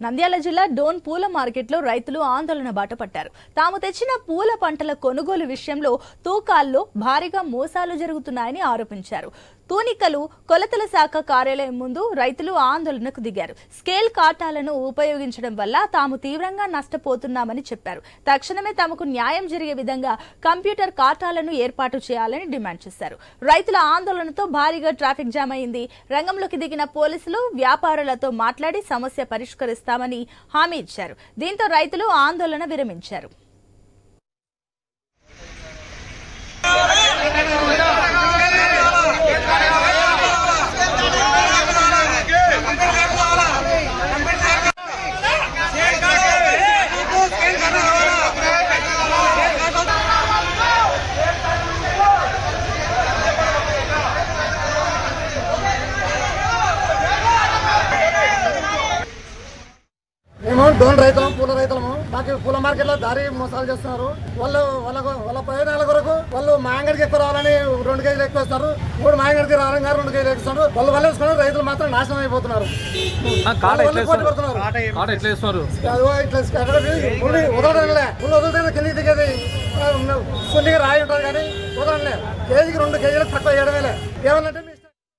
నంద్యాల జిల్లా డోన్ పూల మార్కెట్లో రైతులు ఆందోళన బాట పట్టారు. తాము తెచ్చిన పూల పంటల కొనుగోలు విషయంలో తూకాల్లో భారీగా మోసాలు జరుగుతున్నాయని ఆరోపించారు. తూనికలు కొలతల శాఖ కార్యాలయం ముందు రైతులు ఆందోళనకు దిగారు. స్కేల్ కాటాలను ఉపయోగించడం వల్ల తాము తీవ్రంగా నష్టపోతున్నామని చెప్పారు. తక్షణమే తమకు న్యాయం జరిగే విధంగా కంప్యూటర్ కాటాలను ఏర్పాటు చేయాలని డిమాండ్ చేశారు. రైతుల ఆందోళనతో భారీగా ట్రాఫిక్ జామ్ అయింది. రంగంలోకి దిగిన పోలీసులు వ్యాపారులతో మాట్లాడి సమస్య పరిష్కరిస్తామని హామీ ఇచ్చారు. దీంతో రైతులు ఆందోళన విరమించారు. మేము డోన్ రైతులం, పూల రైతులము. మాకు పూల మార్కెట్ లో దారి మోసాలు చేస్తున్నారు. వాళ్ళ ప్రయోజనాల కొరకు వాళ్ళు మా అంగడికి ఎక్కువ రావాలని 2 కేజీలు ఎక్కువ ఇస్తారు. 3 మా అంగడికి రావాలని 2 కేజీలు ఎక్కువ వాళ్ళు వేసుకున్నారు. రైతులు మాత్రం నాశనం అయిపోతున్నారు. వదలడం కిందికి దిగేది సున్నిగా రాయి ఉంటుంది కానీ వదలండి. కేజీకి 2 కేజీలకు తక్కువ చేయడమే. ఏమన్నంటే